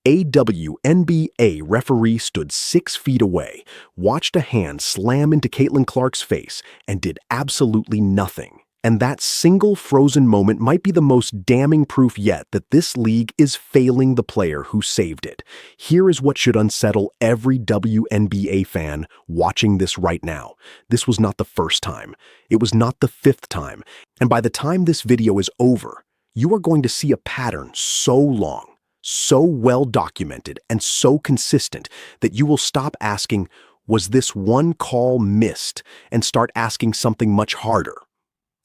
A WNBA referee stood 6 feet away, watched a hand slam into Caitlin Clark's face, and did absolutely nothing. And that single frozen moment might be the most damning proof yet that this league is failing the player who saved it. Here is what should unsettle every WNBA fan watching this right now. This was not the first time. It was not the 5th time. And by the time this video is over, you are going to see a pattern so long, so well documented, and so consistent that you will stop asking, was this one call missed, and start asking something much harder.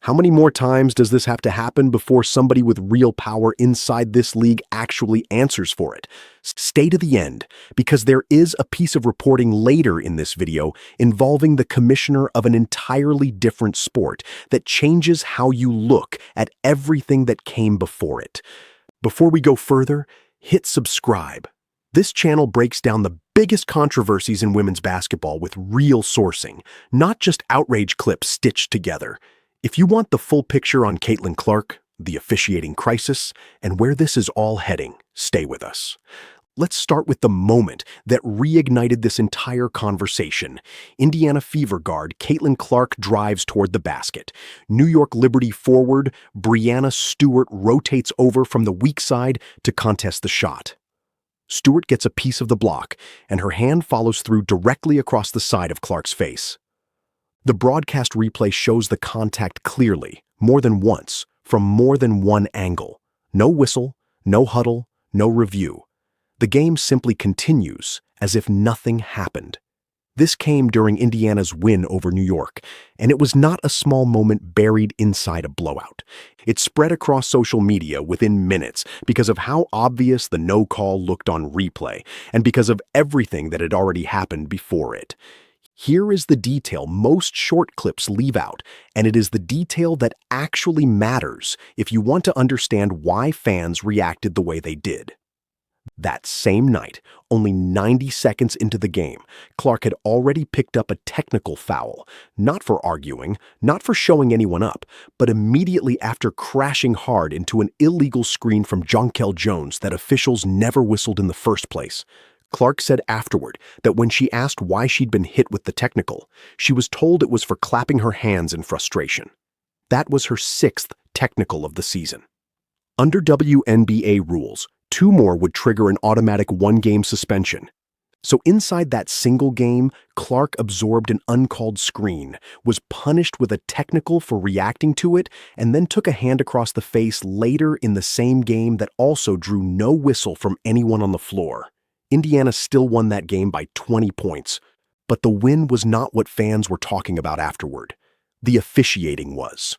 How many more times does this have to happen before somebody with real power inside this league actually answers for it? Stay to the end, because there is a piece of reporting later in this video involving the commissioner of an entirely different sport that changes how you look at everything that came before it. Before we go further, hit subscribe. This channel breaks down the biggest controversies in women's basketball with real sourcing, not just outrage clips stitched together. If you want the full picture on Caitlin Clark, the officiating crisis, and where this is all heading, stay with us. Let's start with the moment that reignited this entire conversation. Indiana Fever guard Caitlin Clark drives toward the basket. New York Liberty forward Breanna Stewart rotates over from the weak side to contest the shot. Stewart gets a piece of the block, and her hand follows through directly across the side of Clark's face. The broadcast replay shows the contact clearly, more than once, from more than one angle. No whistle, no huddle, no review. The game simply continues as if nothing happened. This came during Indiana's win over New York, and it was not a small moment buried inside a blowout. It spread across social media within minutes because of how obvious the no call looked on replay, and because of everything that had already happened before it. Here is the detail most short clips leave out, and it is the detail that actually matters if you want to understand why fans reacted the way they did. That same night, only 90 seconds into the game, Clark had already picked up a technical foul, not for arguing, not for showing anyone up, but immediately after crashing hard into an illegal screen from Jonquel Jones that officials never whistled in the first place. Clark said afterward that when she asked why she'd been hit with the technical, she was told it was for clapping her hands in frustration. That was her 6th technical of the season. Under WNBA rules, 2 more would trigger an automatic 1-game suspension. So inside that single game, Clark absorbed an uncalled screen, was punished with a technical for reacting to it, and then took a hand across the face later in the same game that also drew no whistle from anyone on the floor. Indiana still won that game by 20 points, but the win was not what fans were talking about afterward. The officiating was.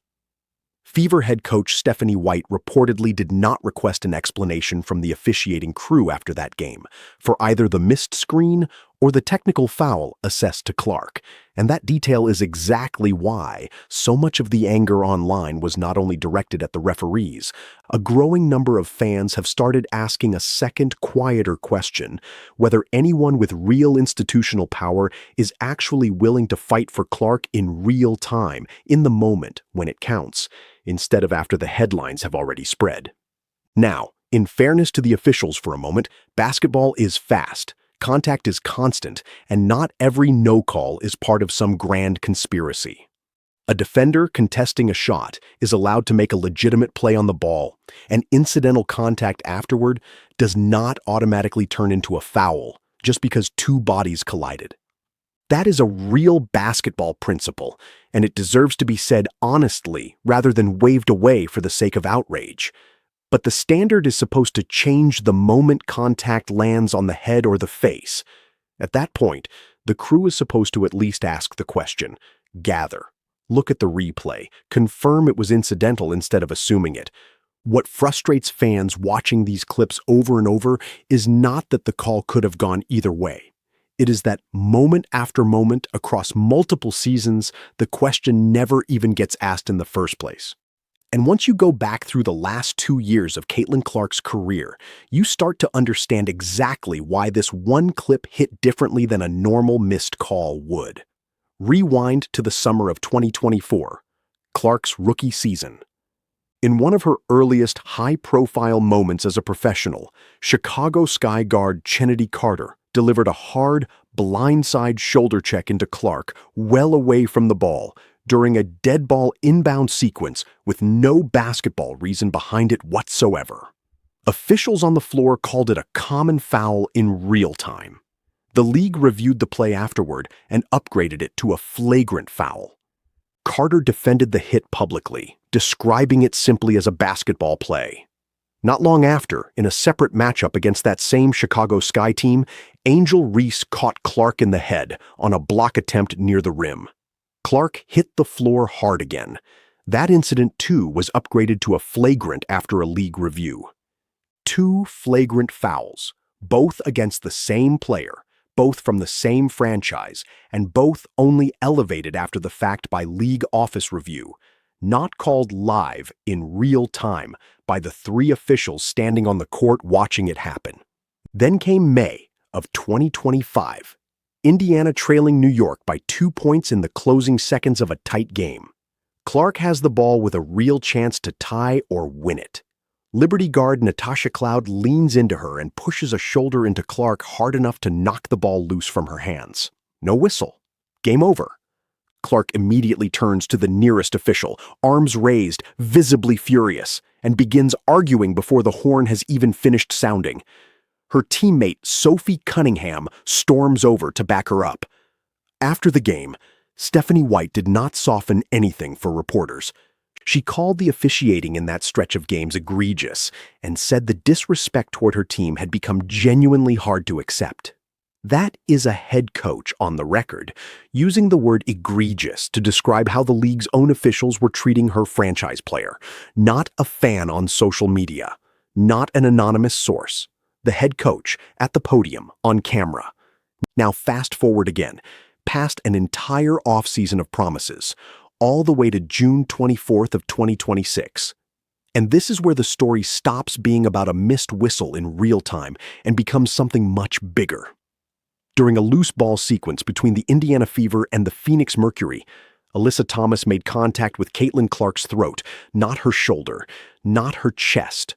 Fever head coach Stephanie White reportedly did not request an explanation from the officiating crew after that game for either the missed screen or the technical foul assessed to Clark, and that detail is exactly why so much of the anger online was not only directed at the referees. A growing number of fans have started asking a second, quieter question: whether anyone with real institutional power is actually willing to fight for Clark in real time, in the moment, when it counts, instead of after the headlines have already spread. Now, in fairness to the officials for a moment, basketball is fast. Contact is constant, and not every no call is part of some grand conspiracy. A defender contesting a shot is allowed to make a legitimate play on the ball, and incidental contact afterward does not automatically turn into a foul just because 2 bodies collided. That is a real basketball principle, and it deserves to be said honestly rather than waved away for the sake of outrage. But the standard is supposed to change the moment contact lands on the head or the face. At that point, the crew is supposed to at least ask the question, gather, look at the replay, confirm it was incidental instead of assuming it. What frustrates fans watching these clips over and over is not that the call could have gone either way. It is that moment after moment across multiple seasons, the question never even gets asked in the first place. And once you go back through the last 2 years of Caitlin Clark's career, you start to understand exactly why this one clip hit differently than a normal missed call would. Rewind to the summer of 2024, Clark's rookie season. In one of her earliest high-profile moments as a professional, Chicago Sky guard Chennedy Carter delivered a hard, blindside shoulder check into Clark well away from the ball during a dead ball inbound sequence with no basketball reason behind it whatsoever. Officials on the floor called it a common foul in real time. The league reviewed the play afterward and upgraded it to a flagrant foul. Carter defended the hit publicly, describing it simply as a basketball play. Not long after, in a separate matchup against that same Chicago Sky team, Angel Reese caught Clark in the head on a block attempt near the rim. Clark hit the floor hard again. That incident, too, was upgraded to a flagrant after a league review. 2 flagrant fouls, both against the same player, both from the same franchise, and both only elevated after the fact by league office review, not called live in real time by the 3 officials standing on the court watching it happen. Then came May of 2025, Indiana trailing New York by 2 points in the closing seconds of a tight game. Clark has the ball with a real chance to tie or win it. Liberty guard Natasha Cloud leans into her and pushes a shoulder into Clark hard enough to knock the ball loose from her hands. No whistle. Game over. Clark immediately turns to the nearest official, arms raised, visibly furious, and begins arguing before the horn has even finished sounding. Her teammate, Sophie Cunningham, storms over to back her up. After the game, Stephanie White did not soften anything for reporters. She called the officiating in that stretch of games egregious and said the disrespect toward her team had become genuinely hard to accept. That is a head coach on the record, using the word egregious to describe how the league's own officials were treating her franchise player, not a fan on social media, not an anonymous source. The head coach at the podium on camera. Now fast forward again, past an entire offseason of promises, all the way to June 24th of 2026. And this is where the story stops being about a missed whistle in real time and becomes something much bigger. During a loose ball sequence between the Indiana Fever and the Phoenix Mercury, Alyssa Thomas made contact with Caitlin Clark's throat, not her shoulder, not her chest,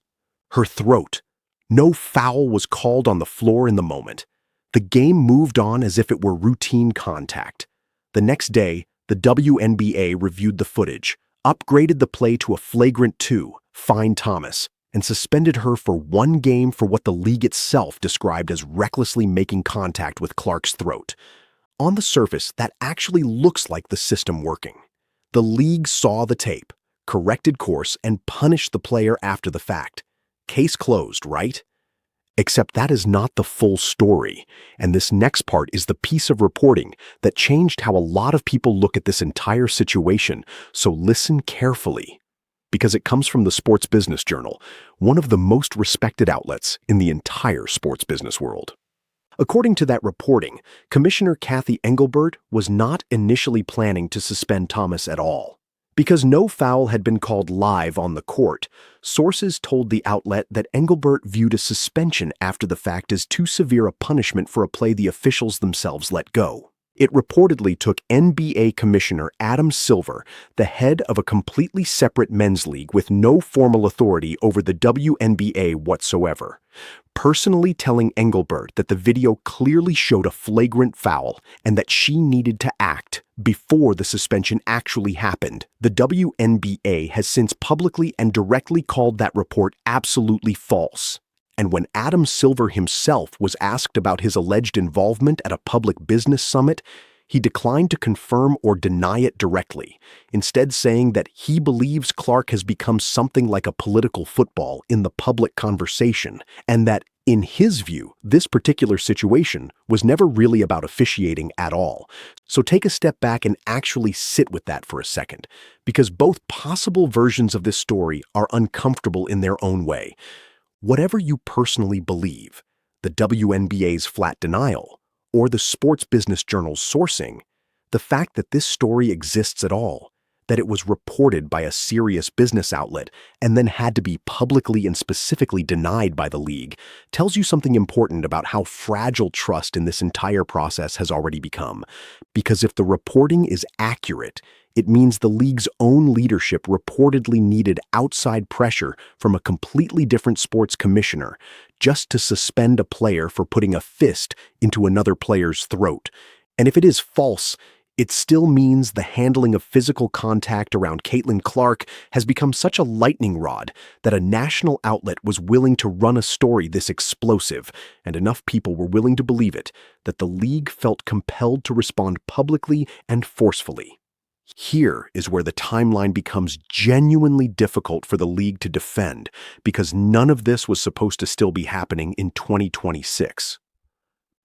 her throat. No foul was called on the floor in the moment. The game moved on as if it were routine contact. The next day, the WNBA reviewed the footage, upgraded the play to a flagrant 2, fined Thomas, and suspended her for 1 game for what the league itself described as recklessly making contact with Clark's throat. On the surface, that actually looks like the system working. The league saw the tape, corrected course, and punished the player after the fact. Case closed, right? Except that is not the full story, and this next part is the piece of reporting that changed how a lot of people look at this entire situation, so listen carefully. Because it comes from the Sports Business Journal, one of the most respected outlets in the entire sports business world. According to that reporting, Commissioner Cathy Engelbert was not initially planning to suspend Thomas at all. Because no foul had been called live on the court, sources told the outlet that Engelbert viewed a suspension after the fact as too severe a punishment for a play the officials themselves let go. It reportedly took NBA Commissioner Adam Silver, the head of a completely separate men's league with no formal authority over the WNBA whatsoever, personally telling Engelbert that the video clearly showed a flagrant foul and that she needed to act before the suspension actually happened. The WNBA has since publicly and directly called that report absolutely false. And when Adam Silver himself was asked about his alleged involvement at a public business summit, he declined to confirm or deny it directly, instead saying that he believes Clark has become something like a political football in the public conversation, and that, in his view, this particular situation was never really about officiating at all. So take a step back and actually sit with that for a second, because both possible versions of this story are uncomfortable in their own way. Whatever you personally believe, the WNBA's flat denial, or the Sports Business Journal's sourcing, the fact that this story exists at all that it was reported by a serious business outlet and then had to be publicly and specifically denied by the league tells you something important about how fragile trust in this entire process has already become. Because if the reporting is accurate, it means the league's own leadership reportedly needed outside pressure from a completely different sports commissioner just to suspend a player for putting a fist into another player's throat. And if it is false, it still means the handling of physical contact around Caitlin Clark has become such a lightning rod that a national outlet was willing to run a story this explosive, and enough people were willing to believe it, that the league felt compelled to respond publicly and forcefully. Here is where the timeline becomes genuinely difficult for the league to defend, because none of this was supposed to still be happening in 2026.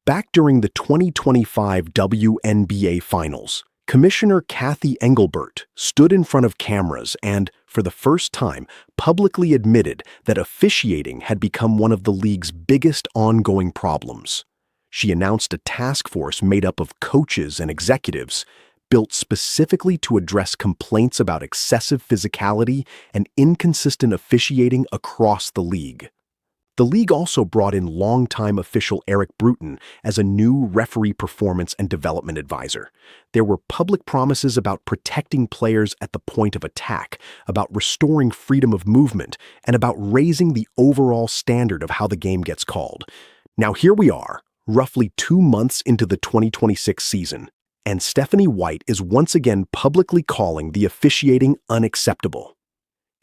Back during the 2025 WNBA Finals, Commissioner Cathy Engelbert stood in front of cameras and, for the first time, publicly admitted that officiating had become one of the league's biggest ongoing problems. She announced a task force made up of coaches and executives, built specifically to address complaints about excessive physicality and inconsistent officiating across the league. The league also brought in longtime official Eric Bruton as a new referee performance and development advisor. There were public promises about protecting players at the point of attack, about restoring freedom of movement, and about raising the overall standard of how the game gets called. Now here we are, roughly 2 months into the 2026 season, and Stephanie White is once again publicly calling the officiating unacceptable.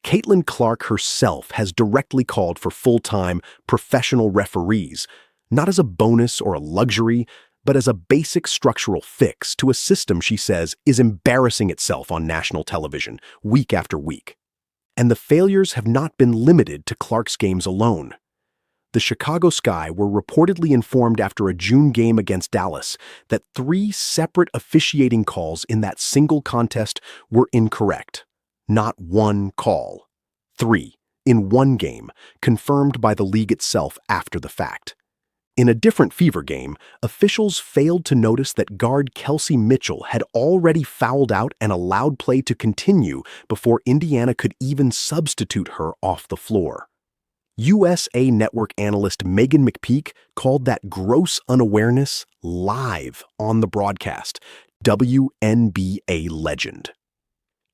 Caitlin Clark herself has directly called for full-time, professional referees, not as a bonus or a luxury, but as a basic structural fix to a system she says is embarrassing itself on national television, week after week. And the failures have not been limited to Clark's games alone. The Chicago Sky were reportedly informed after a June game against Dallas that 3 separate officiating calls in that single contest were incorrect. Not one call. 3, in one game, confirmed by the league itself after the fact. In a different Fever game, officials failed to notice that guard Kelsey Mitchell had already fouled out and allowed play to continue before Indiana could even substitute her off the floor. USA Network analyst Megan McPeak called that gross unawareness live on the broadcast. WNBA legend.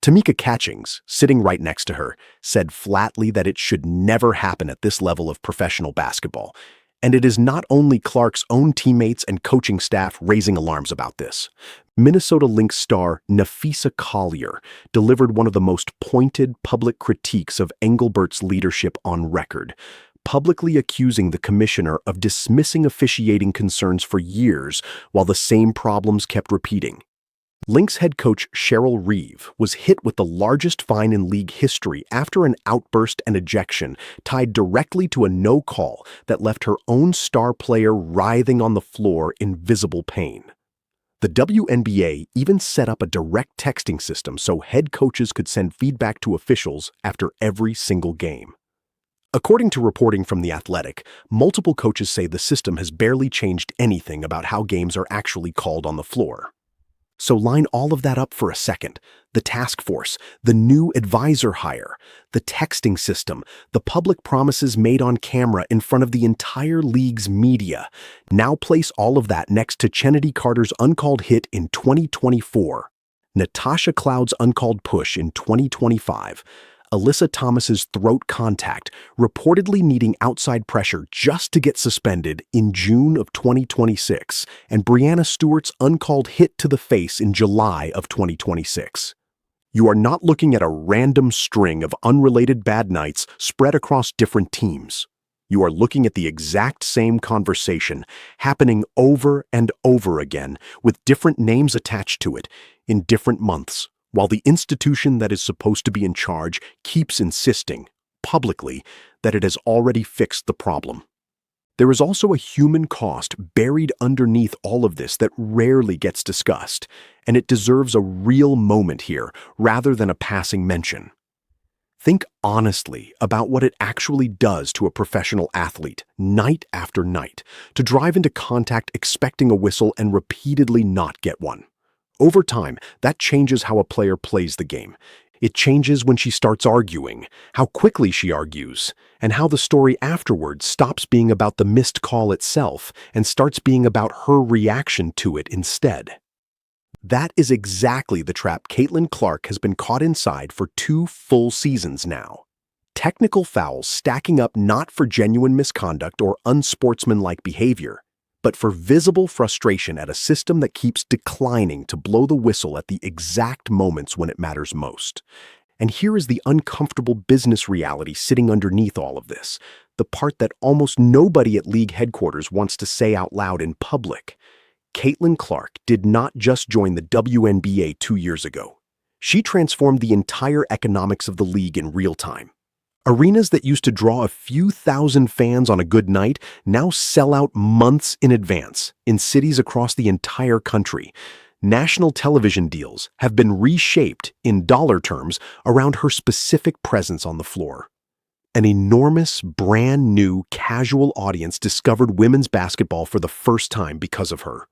Tamika Catchings, sitting right next to her, said flatly that it should never happen at this level of professional basketball. And it is not only Clark's own teammates and coaching staff raising alarms about this. Minnesota Lynx star Napheesa Collier delivered one of the most pointed public critiques of Engelbert's leadership on record, publicly accusing the commissioner of dismissing officiating concerns for years while the same problems kept repeating. Lynx head coach Cheryl Reeve was hit with the largest fine in league history after an outburst and ejection tied directly to a no call that left her own star player writhing on the floor in visible pain. The WNBA even set up a direct texting system so head coaches could send feedback to officials after every single game. According to reporting from The Athletic, multiple coaches say the system has barely changed anything about how games are actually called on the floor. So line all of that up for a second. The task force, the new advisor hire, the texting system, the public promises made on camera in front of the entire league's media. Now place all of that next to Chennedy Carter's uncalled hit in 2024, Natasha Cloud's uncalled push in 2025, Alyssa Thomas's throat contact, reportedly needing outside pressure just to get suspended in June of 2026, and Breanna Stewart's uncalled hit to the face in July of 2026. You are not looking at a random string of unrelated bad nights spread across different teams. You are looking at the exact same conversation happening over and over again with different names attached to it in different months, while the institution that is supposed to be in charge keeps insisting, publicly, that it has already fixed the problem. There is also a human cost buried underneath all of this that rarely gets discussed, and it deserves a real moment here rather than a passing mention. Think honestly about what it actually does to a professional athlete, night after night, to drive into contact expecting a whistle and repeatedly not get one. over time, that changes how a player plays the game. It changes when she starts arguing, how quickly she argues, and how the story afterwards stops being about the missed call itself and starts being about her reaction to it instead. That is exactly the trap Caitlin Clark has been caught inside for 2 full seasons now. Technical fouls stacking up not for genuine misconduct or unsportsmanlike behavior, but for visible frustration at a system that keeps declining to blow the whistle at the exact moments when it matters most. And here is the uncomfortable business reality sitting underneath all of this, the part that almost nobody at league headquarters wants to say out loud in public. Caitlin Clark did not just join the WNBA 2 years ago. She transformed the entire economics of the league in real time. Arenas that used to draw a few thousand fans on a good night now sell out months in advance in cities across the entire country. National television deals have been reshaped in dollar terms around her specific presence on the floor. An enormous, brand new, casual audience discovered women's basketball for the first time because of her.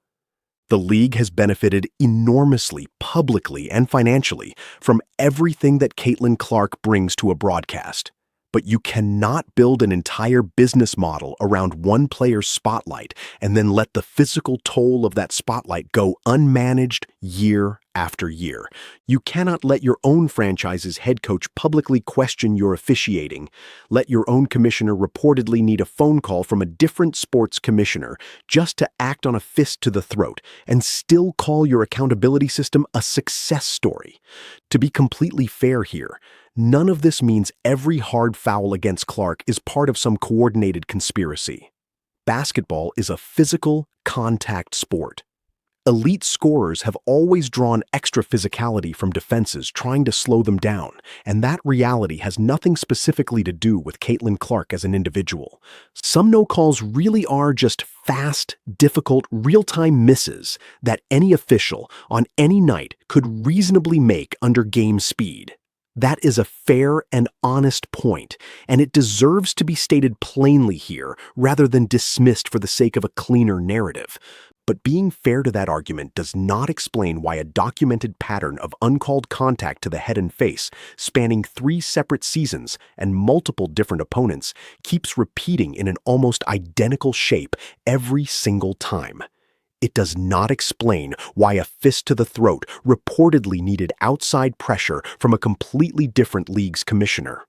The league has benefited enormously, publicly and financially, from everything that Caitlin Clark brings to a broadcast. But you cannot build an entire business model around one player's spotlight and then let the physical toll of that spotlight go unmanaged year after year. You cannot let your own franchise's head coach publicly question your officiating, let your own commissioner reportedly need a phone call from a different sports commissioner just to act on a fist to the throat, and still call your accountability system a success story. To be completely fair here, none of this means every hard foul against Clark is part of some coordinated conspiracy. Basketball is a physical, contact sport. Elite scorers have always drawn extra physicality from defenses trying to slow them down, and that reality has nothing specifically to do with Caitlin Clark as an individual. Some no-calls really are just fast, difficult, real-time misses that any official on any night could reasonably make under game speed. That is a fair and honest point, and it deserves to be stated plainly here rather than dismissed for the sake of a cleaner narrative. But being fair to that argument does not explain why a documented pattern of uncalled contact to the head and face, spanning 3 separate seasons and multiple different opponents, keeps repeating in an almost identical shape every single time. It does not explain why a fist to the throat reportedly needed outside pressure from a completely different league's commissioner.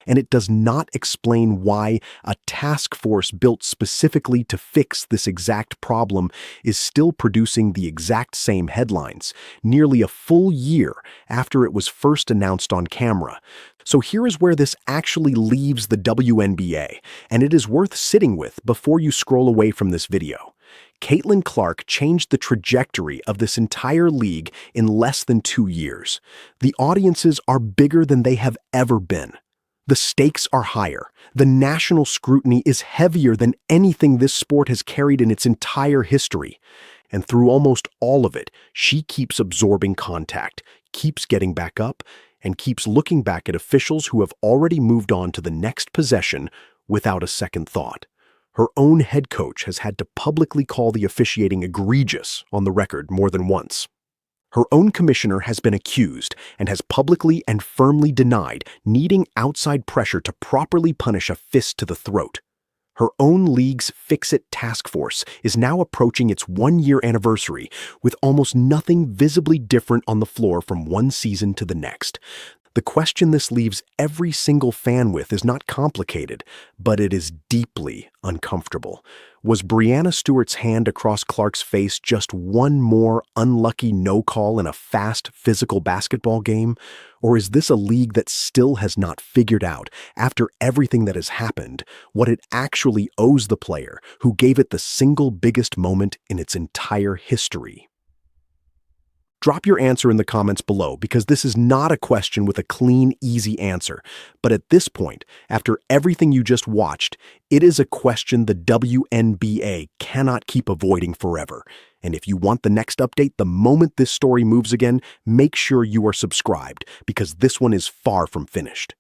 And it does not explain why a task force built specifically to fix this exact problem is still producing the exact same headlines, nearly a full year after it was first announced on camera. So here is where this actually leaves the WNBA, and it is worth sitting with before you scroll away from this video. Caitlin Clark changed the trajectory of this entire league in less than 2 years. The audiences are bigger than they have ever been. The stakes are higher. The national scrutiny is heavier than anything this sport has carried in its entire history. And through almost all of it, she keeps absorbing contact, keeps getting back up, and keeps looking back at officials who have already moved on to the next possession without a second thought. Her own head coach has had to publicly call the officiating egregious on the record more than once. Her own commissioner has been accused and has publicly and firmly denied needing outside pressure to properly punish a fist to the throat. Her own league's Fix-It task force is now approaching its 1-year anniversary with almost nothing visibly different on the floor from one season to the next. The question this leaves every single fan with is not complicated, but it is deeply uncomfortable. Was Breanna Stewart's hand across Clark's face just one more unlucky no call in a fast, physical basketball game? Or is this a league that still has not figured out, after everything that has happened, what it actually owes the player who gave it the single biggest moment in its entire history? Drop your answer in the comments below, because this is not a question with a clean, easy answer. But at this point, after everything you just watched, it is a question the WNBA cannot keep avoiding forever. And if you want the next update the moment this story moves again, make sure you are subscribed, because this one is far from finished.